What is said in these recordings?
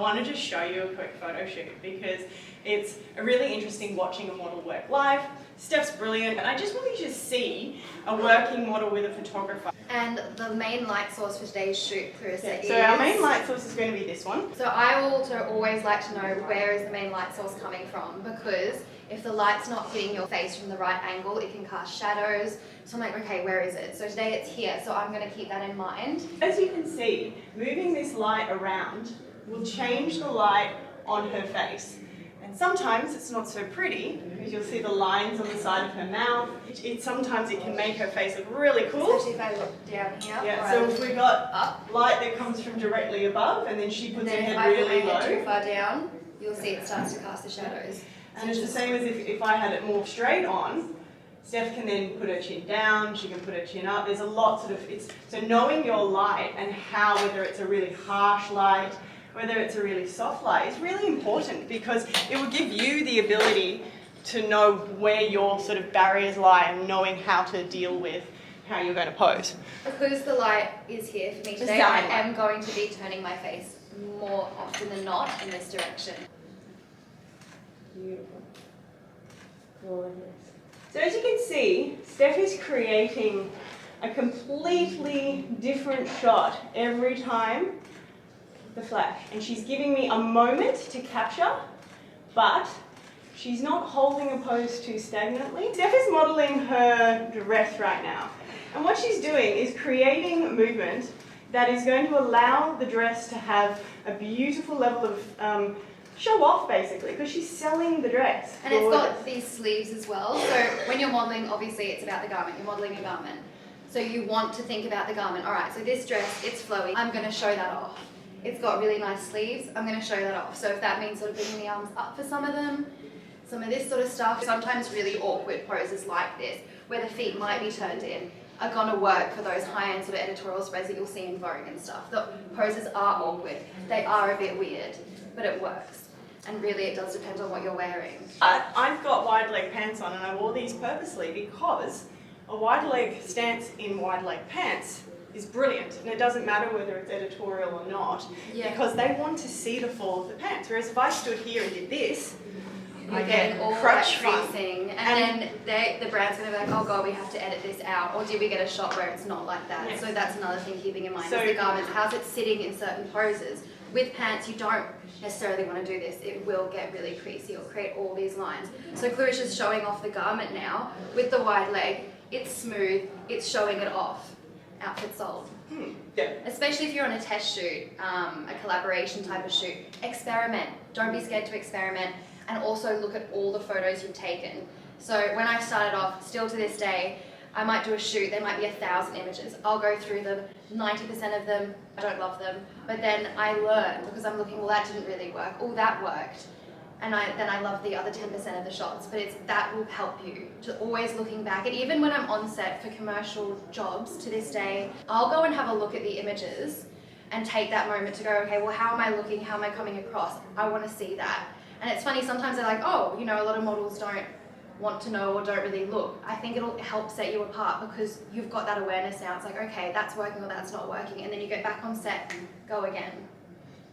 want to just show you a quick photo shoot because it's really interesting watching a model work live. Steph's brilliant, and I just want you to see a working model with a photographer. And the main light source for today's shoot, Clarissa, is... So our main light source is going to be this one. So I also always like to know where is the main light source coming from, because if the light's not hitting your face from the right angle, it can cast shadows. So I'm like, okay, where is it? So today it's here, so I'm going to keep that in mind. As you can see, moving this light around will change the light on her face. And sometimes it's not so pretty, because you'll see the lines on the side of her mouth. Sometimes it can make her face look really cool. Especially if I look down here. Yeah, so if we've got up light that comes from directly above, and then she puts her head really low. If I put my head too far down, you'll see it starts to cast the shadows. And it's the same as if I had it more straight on. Steph can then put her chin down, she can put her chin up. There's a lot so knowing your light and how, whether it's a really harsh light, whether it's a really soft light, is really important because it will give you the ability to know where your sort of barriers lie and knowing how to deal with how you're going to pose. Because the light is here for me today, I am going to be turning my face more often than not in this direction. Beautiful. Gorgeous. So as you can see, Steph is creating a completely different shot every time the flash. And she's giving me a moment to capture, but she's not holding a pose too stagnantly. Steph is modeling her dress right now. And what she's doing is creating movement that is going to allow the dress to have a beautiful level of show off, basically, because she's selling the dress. And it's got these sleeves as well. So when you're modeling, obviously it's about the garment. You're modeling a garment. So you want to think about the garment. All right, so this dress, it's flowy. I'm going to show that off. It's got really nice sleeves. I'm going to show that off. So if that means sort of bringing the arms up for some of them, some of this sort of stuff. Sometimes really awkward poses like this, where the feet might be turned in, are going to work for those high-end sort of editorial spreads that you'll see in Vogue and stuff. The poses are awkward. They are a bit weird, but it works. And really it does depend on what you're wearing. I've got wide leg pants on, and I wore these purposely because a wide leg stance in wide leg pants is brilliant, and it doesn't matter whether it's editorial or not, because they want to see the fall of the pants. Whereas if I stood here and did this, I get all crutch facing, and then the brand's going to be like, oh god, we have to edit this out, or did we get a shot where it's not like that? Yes. So that's another thing keeping in mind, So, is the garments, how's it sitting in certain poses. With pants, you don't necessarily want to do this. It will get really creasy. It'll create all these lines. So Clarissa's showing off the garment now. With the wide leg, it's smooth, it's showing it off. Outfit sold. Yeah. Especially if you're on a test shoot, a collaboration type of shoot. Experiment. Don't be scared to experiment, and also look at all the photos you've taken. So when I started off, still to this day, I might do a shoot, there might be 1,000 images. I'll go through them, 90% of them, I don't love them, but then I learn because I'm looking, well, that didn't really work, oh, that worked. And then I love the other 10% of the shots, but that will help you to always looking back. And even when I'm on set for commercial jobs to this day, I'll go and have a look at the images and take that moment to go, okay, well, how am I looking? How am I coming across? I want to see that. And it's funny, sometimes they're like, oh, you know, a lot of models don't want to know or don't really look. I think it'll help set you apart because you've got that awareness now. It's like, okay, that's working or that's not working. And then you get back on set and go again.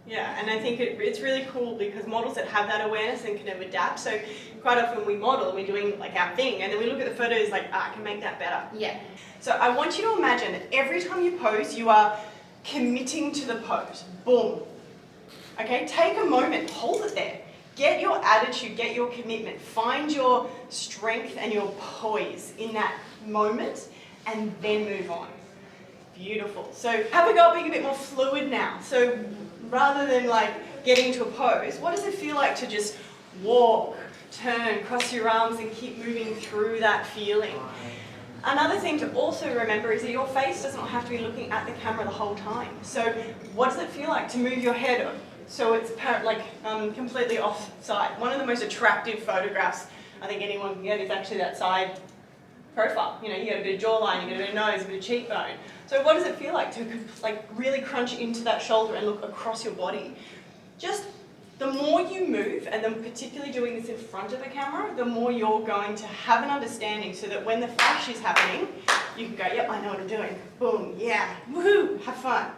Yeah, and I think it's really cool because models that have that awareness and can adapt. So quite often we model and we're doing like our thing, and then we look at the photos like, I can make that better. Yeah. So I want you to imagine that every time you pose, you are committing to the pose. Boom. Okay, take a moment, hold it there. Get your attitude, get your commitment. Find your strength and your poise in that moment, and then move on. Beautiful. So have a go at being a bit more fluid now. So rather than like getting to a pose, what does it feel like to just walk, turn, cross your arms and keep moving through that feeling? Another thing to also remember is that your face does not have to be looking at the camera the whole time. So what does it feel like to move your head so it's completely off-side? One of the most attractive photographs I think anyone can get is actually that side profile. You know, you get a bit of jawline, you get a bit of nose, a bit of cheekbone. So what does it feel like to really crunch into that shoulder and look across your body? Just the more you move, and then particularly doing this in front of the camera, the more you're going to have an understanding so that when the flash is happening, you can go, yep, I know what I'm doing. Boom, yeah, woohoo, have fun.